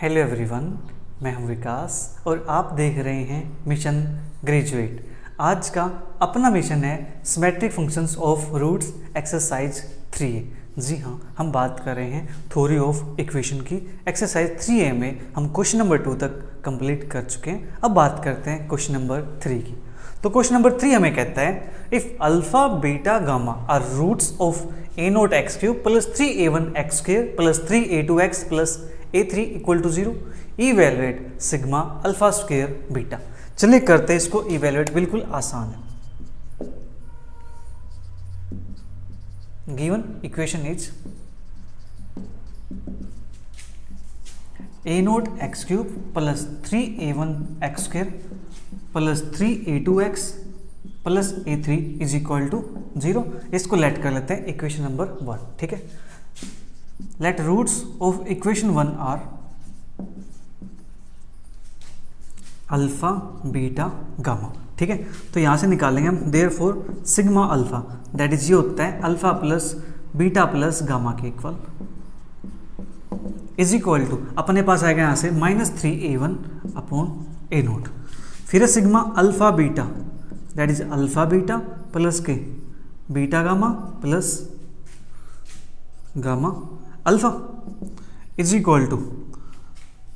Hello everyone, मैं हूं विकास और आप देख रहे हैं मिशन ग्रेजुएट। आज का अपना मिशन है symmetric functions of roots exercise 3A। जी हाँ, हम बात कर रहे हैं थ्योरी ऑफ इक्वेशन की। एक्सरसाइज 3A में हम क्वेश्चन नंबर 2 तक कंप्लीट कर चुके हैं। अब बात करते हैं क्वेश्चन नंबर 3 की। तो क्वेश्चन नंबर 3 हमें कहता है if alpha beta gamma are roots of a0 x cube plus 3a1 x square plus 3a2 x plus a3 equal to 0, evaluate sigma alpha square beta. चलिए करते हैं इसको इवेलुएट, बिल्कुल आसान है। Given equation is a0 x cube plus 3a1 x square plus 3a2 x plus a3 is equal to 0। इसको late कर लेते हैं इक्वेशन नंबर 1। ठीक है, let roots of equation 1 are alpha beta gamma. ठीक है, तो यहां से निकालेंगे हम therefore sigma alpha that is ये होता है alpha plus beta plus gamma के इक्वल इज इक्वल टू अपने पास आएगा यहां से -3a1 अपॉन a0। फिर sigma alpha beta that is alpha beta plus के beta gamma plus gamma alpha is equal to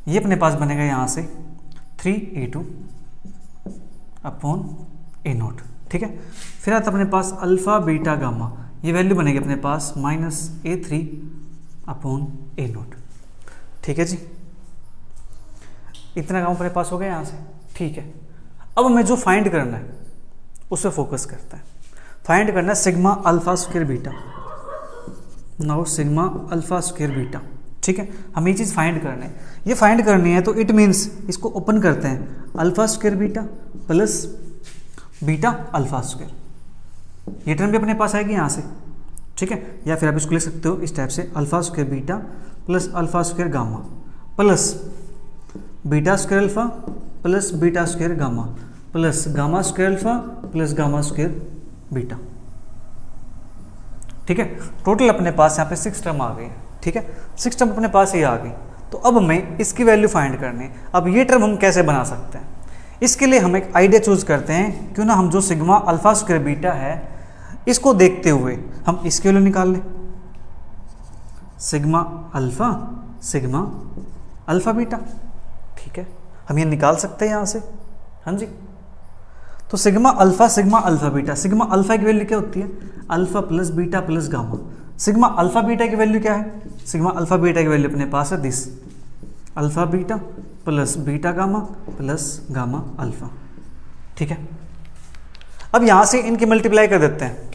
ये अपने पास बनेगा यहां से 3a2 अपॉन a0। ठीक है, फिर आता अपने पास अल्फा बीटा गामा, ये वैल्यू बनेगी अपने पास -a3 अपॉन a0। ठीक है जी, इतना काम अपने पास हो गया यहां से। ठीक है, अब हमें जो फाइंड करना है उस पर फोकस करता है। फाइंड करना है sigma alpha square beta. Now sigma alpha square beta. ठीक है, हमें ये चीज़ फाइंड करना है। ये फाइंड करनी है तो इट मीन्स इसको ओपन करते हैं alpha square beta plus beta alpha square. ये टर्म भी अपने पास आएगी यहाँ से। ठीक है, या फिर आप इसको लिख सकते हो इस टाइप से alpha square beta plus alpha square gamma plus beta square alpha plus beta square gamma plus gamma square alpha plus gamma square beta. ठीक है, टोटल अपने पास यहाँ पे 6 टर्म आ गए। ठीक है, 6 टर्म अपने पास ये आ गई। तो अब हमें इसकी वैल्यू फाइंड करनी है। अब ये टर्म हम कैसे बना सकते हैं, इसके लिए हम एक आइडिया चूज करते हैं। क्यों ना हम जो सिग्मा अल्फा स्क्वायर बीटा है इसको देखते हुए हम इसकी वैल्यू निकाल लें। Sigma alpha beta. ठीक है, हम ये निकाल सकते हैं यहाँ से। हाँ जी, तो sigma alpha beta. Sigma alpha की वैल्यू क्या होती है? Alpha plus beta plus gamma. Sigma alpha beta की वैल्यू क्या है? सिग्मा अल्फा बीटा की वैल्यू अपने पास है this alpha beta plus beta gamma plus gamma alpha. ठीक है, अब यहां से इनकी मल्टीप्लाई कर देते हैं।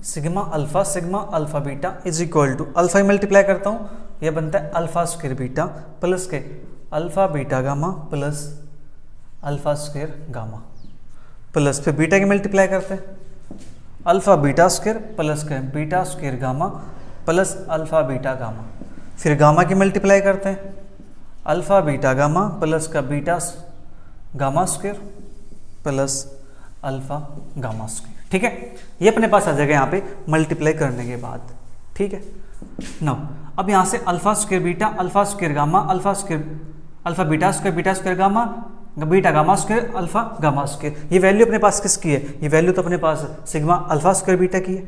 Sigma alpha beta is equal to alpha multiply करता हूं, यह बनता है अल्फा स्क्वायर बीटा प्लस के alpha beta gamma plus alpha square gamma plus फिर बीटा की मल्टीप्लाई करते हैं अल्फा बीटा स्क्वायर प्लस के beta square gamma plus alpha beta gamma. फिर गामा की मल्टीप्लाई करते हैं अल्फा बीटा गामा प्लस का beta gamma square plus alpha gamma square. ठीक है, ये अपने पास आ जाएगा यहाँ पे मल्टीप्लाई करने के बाद। ठीक है, नाउ अब यहाँ से alpha square beta alpha square gamma alpha beta square gamma beta gamma square alpha gamma square. ये वैल्यू अपने पास किसकी है? ये वैल्यू तो अपने पास सिग्मा अल्फा स्क्वायर बीटा की है।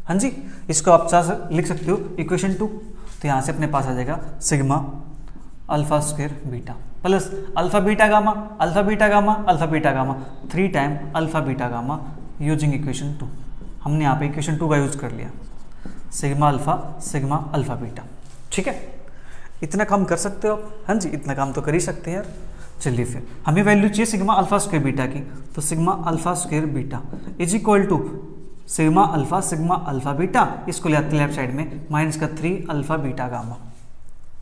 हाँ जी, इसको आप चाह लिख सकते हो इक्वेशन 2। तो यहाँ से अपने पास आ जाएगा sigma alpha square beta plus alpha beta gamma 3 time alpha beta gamma using equation 2। हमने यहाँ पे इक्वेशन 2 का यूज कर लिया, सिग्मा अल्फा बीटा। ठीक है, इतना काम कर सकते हो आप। हाँ जी, इतना काम तो कर ही सकते हैं यार। चलिए फिर हमें वैल्यू चाहिए सिग्मा अल्फा स्क्वायर बीटा की, तो sigma alpha square beta is equal to sigma alpha beta, इसको ले आते हैं लेफ्ट साइड में -3 अल्फा बीटा गामा।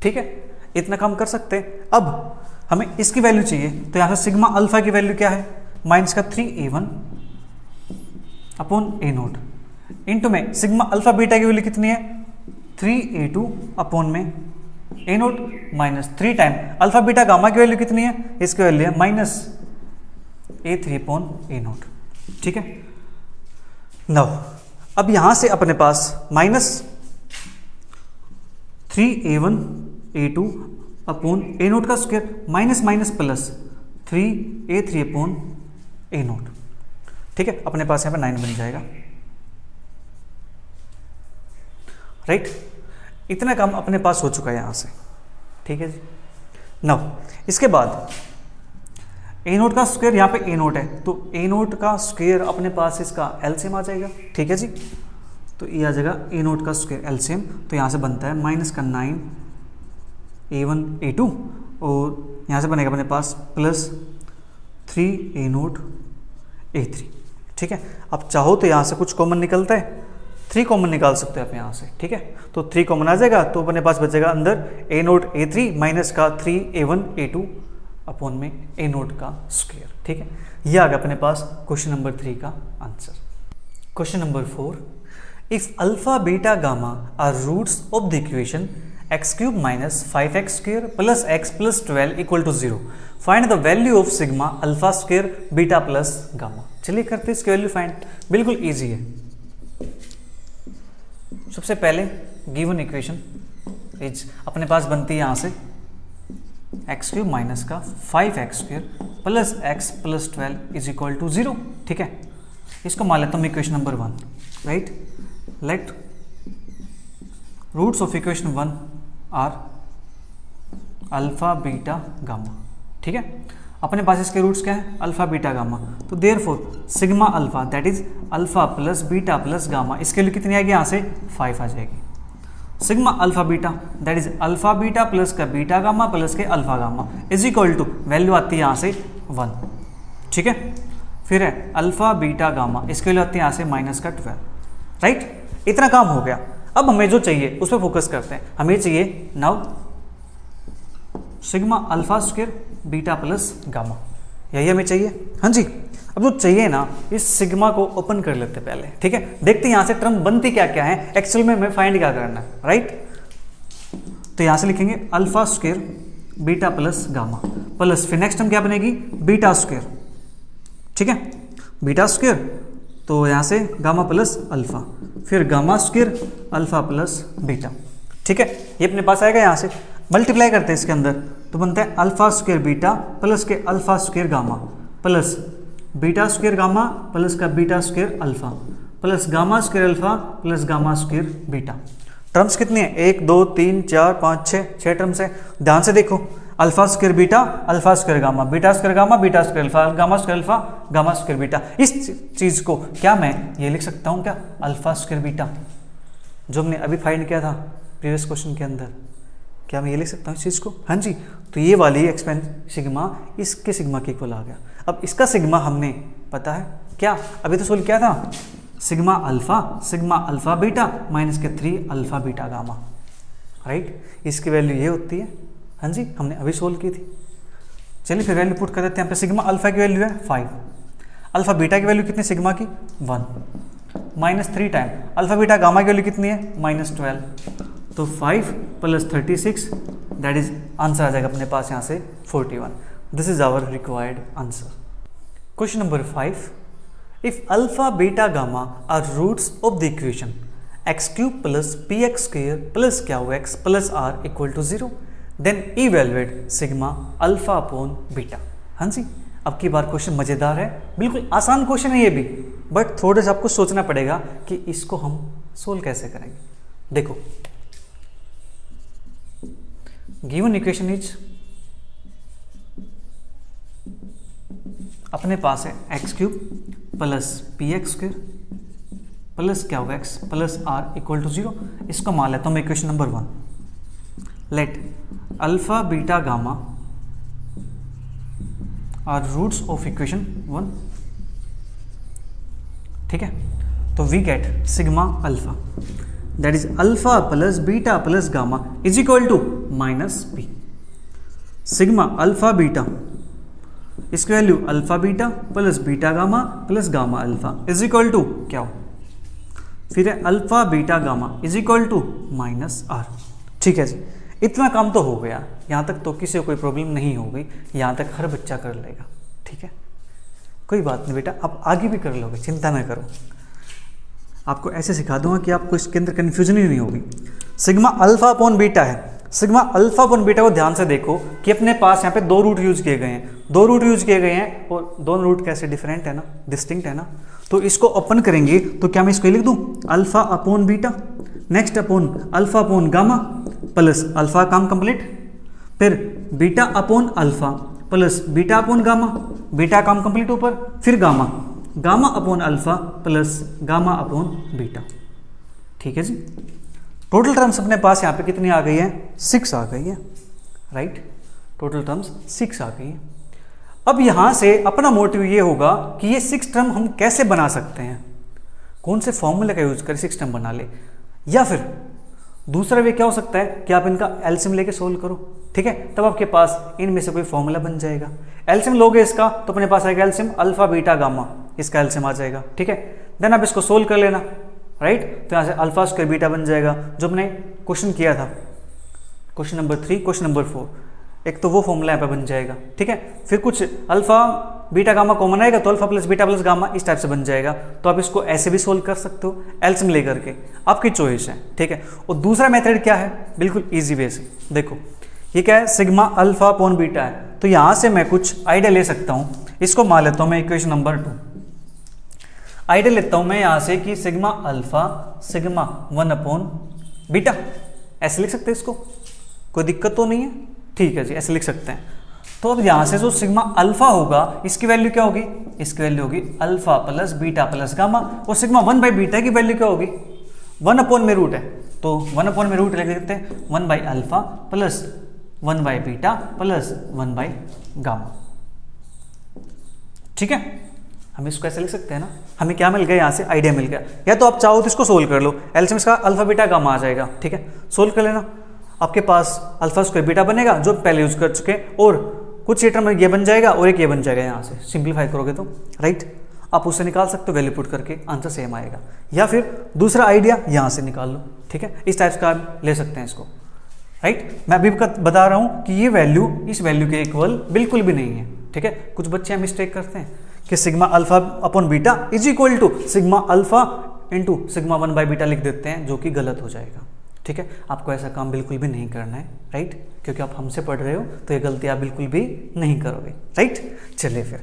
ठीक है, इतना काम कर सकते हैं। अब हमें इसकी वैल्यू चाहिए, तो यहाँ से सिग्मा अल्फा की वैल्यू क्या है? -3a1 अपॉन a0 इंटू में सिग्मा अल्फा बीटा की वैल्यू कितनी है? 3a2 अपॉन में a0 -3 time alpha beta gamma की वैल्यू कितनी है? इसकी वैल्यू है -a3 अपॉन a0। ठीक है, नाउ अब यहां से अपने पास -3a1 A2 upon a naught का square minus minus plus 3A3 upon a naught. ठीक है, अपने पास यहाँ पे 9 बन जाएगा, राइट। इतना काम अपने पास हो चुका है यहाँ से। ठीक है जी। नाउ इसके बाद ए नोट का स्क्वायर, यहाँ पे ए नोट है तो ए नोट का स्क्वायर अपने पास इसका एलसीएम आ जाएगा। ठीक है जी, तो ये आ जाएगा ए नोट का स्क्वायर एलसीएम, तो यहाँ से बनता है माइनस का 9A1 A2 और यहाँ से बनेगा अपने पास प्लस 3A नोट A3। ठीक है, अब चाहो तो यहाँ से कुछ कॉमन निकलता है, 3 कॉमन निकाल सकते हैं आप यहाँ से। ठीक है, तो 3 कॉमन आ जाएगा तो अपने पास बचेगा अंदर ए नोट A3 माइनस का 3A1 A2 अपॉन में ए नोट का स्क्वायर। ठीक है, ये आ गया अपने पास क्वेश्चन नंबर 3 का आंसर। Question number 4, if alpha beta gamma are roots of the equation x cube minus 5x square plus x plus 12 equal to 0, find the value of sigma alpha square beta plus gamma. चलिए करते हैं इसकी value find, बिल्कुल easy है। सबसे पहले given equation is अपने पास बनती है यहाँ से एक्स क्यूब माइनस का 5x square plus x plus 12 is equal to 0। ठीक है, इसको मान लेता हूँ equation number 1, right. Let roots of equation 1 are alpha beta gamma. ठीक है, अपने पास इसके रूट्स क्या है, अल्फा बीटा गामा, तो therefore sigma alpha that is alpha plus beta plus gamma, इसके लिए कितनी आएगी, यहाँ से 5 आ जाएगी। Sigma alpha beta that is alpha beta plus का बीटा गामा प्लस के alpha gamma is equal to value आती है यहाँ से 1। ठीक है, फिर है अल्फा बीटा गामा, इसके लिए आती है यहाँ से माइनस का 12, राइट। इतना काम हो गया। अब हमें जो चाहिए उस पर फोकस करते हैं। हमें चाहिए now sigma alpha square beta plus gamma, यही हमें चाहिए। हाँ जी, अब जो चाहिए ना, इस सिग्मा को ओपन कर लेते हैं पहले। ठीक है, देखते हैं यहाँ से टर्म बनती क्या क्या है, एक्चुअल में हमें फाइंड क्या करना है, राइट। तो यहाँ से लिखेंगे alpha square beta plus gamma plus, फिर नेक्स्ट टर्म क्या बनेगी, बीटा स्क्वायर। ठीक है, बीटा स्क्वायर, तो यहाँ से गामा प्लस अल्फा, फिर gamma square alpha plus beta. ठीक है, ये अपने पास आएगा। यहाँ से मल्टीप्लाई करते हैं इसके अंदर, तो बनता है अल्फा स्क्वायर बीटा प्लस के alpha square gamma plus beta square gamma plus का beta square alpha plus gamma square alpha plus gamma square beta. Terms कितनी है, 1 2 3 4 5 6 टर्म्स है। ध्यान से देखो, alpha square beta alpha square gamma beta square gamma beta square alpha gamma square alpha gamma square beta. इस चीज को क्या मैं ये लिख सकता हूँ क्या, अल्फा स्क्वायर बीटा, जो हमने अभी फाइंड किया था प्रीवियस क्वेश्चन के अंदर, क्या मैं ये लिख सकता हूँ इस चीज़ को। हाँ जी, तो ये वाली एक्सपेंड सिग्मा इसके सिग्मा के इक्वल आ गया। अब इसका सिग्मा हमने पता है क्या, अभी तो सोल्व किया था, सिग्मा अल्फा बीटा माइनस के 3 अल्फा बीटा गामा, राइट। इसकी वैल्यू ये होती है। हाँ जी, हमने अभी सोल्व की थी। चलिए फिर वैल्यू पुट कर देते हैं। यहाँ पे सिग्मा अल्फा की वैल्यू है 5, अल्फा बीटा की वैल्यू कितनी सिग्मा की 1, minus 3 time alpha beta gamma की वैल्यू कितनी है -12, तो 5 प्लस 36 दैट इज आंसर आ जाएगा अपने पास यहाँ से 41। This is our required answer. Question number 5, if alpha beta gamma are roots of the equation x cube plus p x square plus q x plus r equal to 0 then evaluate sigma alpha upon beta. हाँ जी, अब की बार question मज़ेदार है, बिल्कुल आसान question है ये भी, बट थोड़े से आपको सोचना पड़ेगा कि इसको हम सोल्व कैसे करेंगे। देखो, गिवन इक्वेशन इज अपने पास है x cube plus p x square plus q x plus r equal to 0। इसको मान लेता हूँ मैं equation number 1। Let alpha beta gamma are roots of equation 1। ठीक है, तो we get sigma alpha that is alpha plus beta plus gamma is equal to minus p. Sigma alpha beta, इसकी value alpha beta plus beta gamma plus gamma alpha is equal to क्या हो, फिर है alpha beta gamma is equal to minus r. ठीक है जी, इतना काम तो हो गया। यहाँ तक तो किसी को कोई प्रॉब्लम नहीं हो गई, यहाँ तक हर बच्चा कर लेगा। ठीक है, कोई बात नहीं बेटा, आप आगे भी कर लोगे, चिंता ना करो। आपको ऐसे सिखा दूंगा कि आपको इसके अंदर कन्फ्यूजन ही नहीं होगी। सिग्मा अल्फा अपॉन बीटा है, सिग्मा अल्फा अपन बीटा को ध्यान से देखो कि अपने पास यहाँ पे दो रूट यूज किए गए हैं, दो रूट यूज किए गए हैं और दोनों रूट कैसे डिफरेंट है ना, डिस्टिंक्ट है ना। तो इसको ओपन करेंगे तो क्या मैं इसको लिख दूं alpha upon beta, next upon alpha upon gamma plus alpha, काम कंप्लीट। फिर beta upon alpha plus beta upon gamma, beta काम कंप्लीट ऊपर। फिर gamma, gamma upon alpha plus gamma upon beta. ठीक है जी। टोटल टर्म्स अपने पास यहाँ पे कितनी आ गई है, 6 आ गई है, राइट। टोटल टर्म्स 6 आ गई है। अब यहाँ से अपना मोटिव ये होगा कि ये 6 टर्म हम कैसे बना सकते हैं, कौन से फॉर्मूले का यूज कर 6 टर्म बना ले, या फिर दूसरा वे क्या हो सकता है कि आप इनका एलसीएम लेके सोल्व करो। ठीक है, तब आपके पास इनमें से कोई फॉर्मूला बन जाएगा। एलसीएम लोगे इसका तो अपने पास आएगा एलसीएम अल्फा बीटा गामा, इसका एलसीएम आ जाएगा। ठीक है, देन आप इसको सोल्व कर लेना, राइट। तो यहाँ से अल्फा स्क्वायर बीटा बन जाएगा जो हमने क्वेश्चन किया था, क्वेश्चन नंबर 3, क्वेश्चन नंबर 4। एक तो वो फॉर्मूला यहाँ पे बन जाएगा। ठीक है, फिर कुछ अल्फा बीटा गामा कॉमन आएगा तो alpha plus beta plus gamma इस टाइप से बन जाएगा। तो आप इसको ऐसे भी सोल्व कर सकते हो एलसीएम लेकर के, आपकी चॉइस है। ठीक है, और दूसरा मेथड क्या है, बिल्कुल इजी वे से देखो, ये क्या है सिग्मा अल्फा अपॉन बीटा है। तो यहाँ से मैं कुछ आइडिया ले सकता हूँ, इसको मान लेता हूँ मैं इक्वेशन नंबर 2। आइडिया लेता हूँ मैं यहाँ से कि sigma alpha sigma 1 upon beta, ऐसे लिख सकते हैं इसको, कोई दिक्कत तो नहीं है। ठीक है जी, ऐसे लिख सकते हैं। तो अब यहाँ से जो सिग्मा अल्फा होगा इसकी वैल्यू क्या होगी, इसकी वैल्यू होगी alpha plus beta plus gamma. और सिग्मा 1 बाई बीटा की वैल्यू क्या होगी, 1 अपॉन में रूट है तो 1 अपॉन में रूट लिख देते हैं 1 by alpha plus 1 by beta plus 1 by gamma. ठीक है, हम इसको ऐसे लिख सकते हैं ना। हमें क्या मिल गया यहाँ से, आइडिया मिल गया। या तो आप चाहो तो इसको सोल्व कर लो, एलसीएम इसका अल्फा बीटा गामा आ जाएगा। ठीक है, सोल्व कर लेना, आपके पास अल्फा स्क्वायर बीटा बनेगा जो पहले यूज कर चुके, और कुछ ये टर्म ये बन जाएगा और एक ये बन जाएगा। यहाँ से सिंप्लीफाई करोगे तो राइट, आप उससे निकाल सकते हो, वैल्यू पुट करके आंसर सेम आएगा। या फिर दूसरा आइडिया यहाँ से निकाल लो। ठीक है, इस टाइप का आप ले सकते हैं इसको, राइट। मैं अभी बता रहा हूँ कि ये वैल्यू इस वैल्यू के इक्वल बिल्कुल भी नहीं है। ठीक है, कुछ बच्चे मिस्टेक करते हैं कि sigma alpha upon beta is equal to sigma alpha into sigma 1 by beta लिख देते हैं, जो कि गलत हो जाएगा। ठीक है, आपको ऐसा काम बिल्कुल भी नहीं करना है, राइट, क्योंकि आप हमसे पढ़ रहे हो तो ये गलती आप बिल्कुल भी नहीं करोगे, राइट। चलिए फिर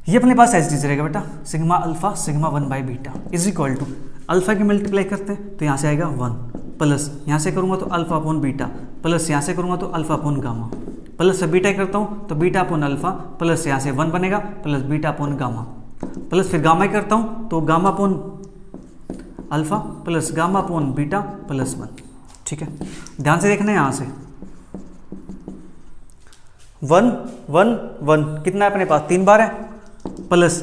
ये अपने पास एज रहेगा बेटा, sigma alpha sigma 1 by beta is equal to alpha की मल्टीप्लाई करते हैं तो यहाँ से आएगा 1 प्लस यहाँ से करूँगा तो अल्फा अपॉन बीटा प्लस यहाँ से करूँगा तो alpha upon gamma plus beta करता हूँ तो बीटा अपॉन अल्फा प्लस यहाँ से 1 बनेगा plus beta upon gamma plus फिर गामा करता हूँ तो gamma upon alpha plus gamma upon beta plus 1। ठीक है, ध्यान से देखना है यहाँ से 1 1 1 कितना है अपने पास 3 बार है, plus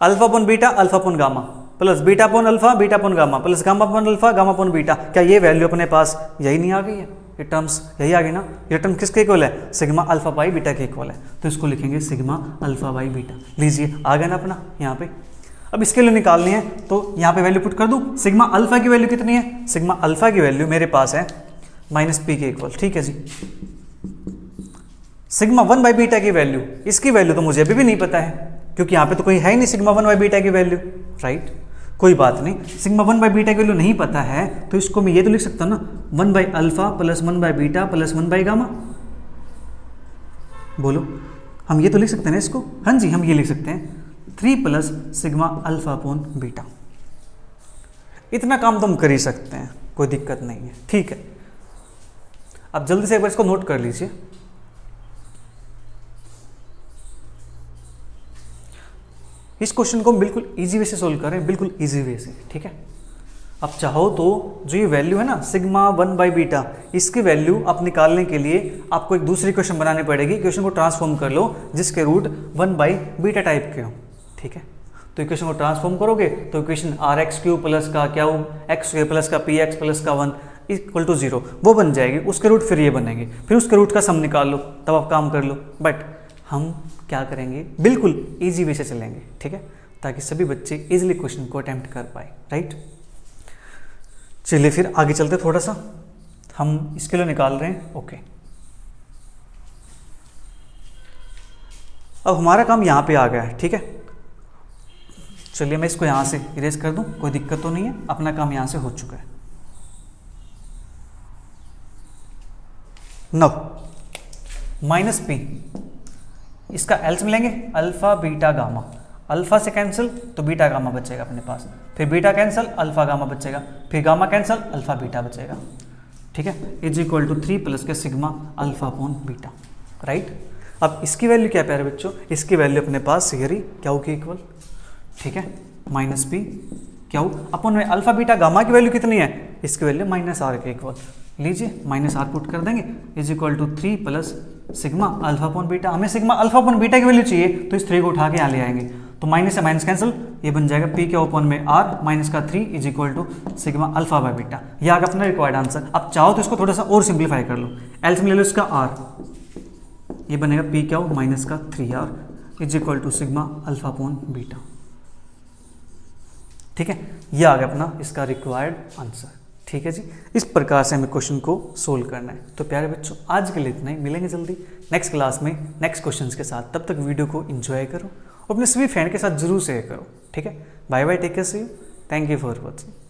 alpha upon beta alpha upon gamma plus beta upon alpha beta upon gamma plus gamma upon alpha gamma upon beta. क्या ये वैल्यू अपने पास यही नहीं आ गई है, ये टर्म्स यही आ गई ना। ये टर्म किसके इक्वल है, सिग्मा अल्फा बाई बीटा के इक्वल है, तो इसको लिखेंगे सिग्मा अल्फा बाई बीटा। लीजिए आ गया ना अपना यहाँ पे। अब इसके लिए निकालनी है तो यहाँ पे वैल्यू पुट कर दूँ। सिग्मा अल्फा की वैल्यू कितनी है, सिग्मा अल्फा की वैल्यू मेरे पास है माइनस पी के इक्वल। ठीक है जी, सिग्मा 1 बाई बीटा की वैल्यू, इसकी वैल्यू तो मुझे अभी भी नहीं पता है क्योंकि यहाँ पे तो कोई है ही नहीं सिग्मा 1 बाई बीटा की वैल्यू, राइट। कोई बात नहीं, सिग्मा 1 बाई बीटा की वैल्यू नहीं पता है तो इसको मैं ये तो लिख सकता हूँ ना 1 by alpha plus 1 by beta plus 1 by gamma. बोलो, हम ये तो लिख सकते हैं ना इसको। हाँ जी, हम ये लिख सकते हैं 3 plus sigma alpha upon beta. इतना काम तो हम कर ही सकते हैं, कोई दिक्कत नहीं है। ठीक है, अब जल्दी से एक बार इसको नोट कर लीजिए। इस क्वेश्चन को हम बिल्कुल इजी वे से सोल्व करें, बिल्कुल इजी वे से। ठीक है, अब चाहो तो जो ये वैल्यू है ना सिग्मा 1 बाई बीटा, इसकी वैल्यू आप निकालने के लिए आपको एक दूसरी क्वेश्चन बनानी पड़ेगी। क्वेश्चन को ट्रांसफॉर्म कर लो जिसके रूट 1 बाई बीटा टाइप के हो। ठीक है, तो इक्वेशन को ट्रांसफॉर्म करोगे तो equation r x q plus का क्या हो, एक्स स्क्वायर प्लस का पी एक्स प्लस का 1 इक्वल टू 0 वो बन जाएगी। उसके रूट फिर ये बनेंगे, फिर उसके रूट का सम निकाल लो, तब आप काम कर लो। बट हम क्या करेंगे, बिल्कुल इजी वे से चलेंगे। ठीक है, ताकि सभी बच्चे इजीली क्वेश्चन को अटेम्प्ट कर पाए, राइट। चलिए फिर आगे चलते, थोड़ा सा हम इसके लिए निकाल रहे हैं। ओके, अब हमारा काम यहाँ पे आ गया है। ठीक है, चलिए मैं इसको यहाँ से इरेज कर दूँ, कोई दिक्कत तो नहीं है, अपना काम यहाँ से हो चुका है। नाउ माइनस पी, इसका एल्स मिलेंगे अल्फा बीटा गामा, अल्फा से कैंसिल तो बीटा गामा बचेगा अपने पास, फिर बीटा कैंसिल अल्फा गामा बचेगा, फिर गामा कैंसिल अल्फा बीटा बचेगा, ठीक है, इज इक्वल टू 3 प्लस के sigma alpha upon beta, right. अब इसकी वैल्यू क्या प्यारे बच्चों, इसकी वैल्यू अपने पास यही क्यू के इक्वल, ठीक है, माइनस पी क्यू अपन में अल्फा बीटा गामा की वैल्यू कितनी है, इसकी वैल्यू माइनस आर के इक्वल, लीजिए माइनस आर पुट कर देंगे, is equal to 3 plus sigma alpha upon beta, हमें सिग्मा अल्फा अपॉन बीटा की वैल्यू चाहिए तो इस 3 को उठा के यहाँ ले आएंगे, तो माइनस से माइनस कैंसिल, ये बन जाएगा पी के ओपन में आर माइनस का 3 is equal to sigma alpha by beta, ये आगे अपना रिक्वायर्ड आंसर। अब चाहो तो इसको थोड़ा सा और सिंप्लीफाई कर लो, एल्स में ले लो इसका आर, ये बनेगा पी क्या माइनस का 3r is equal to sigma alpha upon beta, ठीक है, ये आ गया अपना इसका रिक्वायर्ड आंसर, ठीक है जी। इस प्रकार से हमें क्वेश्चन को सोल्व करना है। तो प्यारे बच्चों आज के लिए इतना ही, मिलेंगे जल्दी नेक्स्ट क्लास में नेक्स्ट क्वेश्चंस के साथ, तब तक वीडियो को एंजॉय करो और अपने सभी फ्रेंड के साथ जरूर शेयर करो, ठीक है। Bye bye, take care, see you, thank you for watching.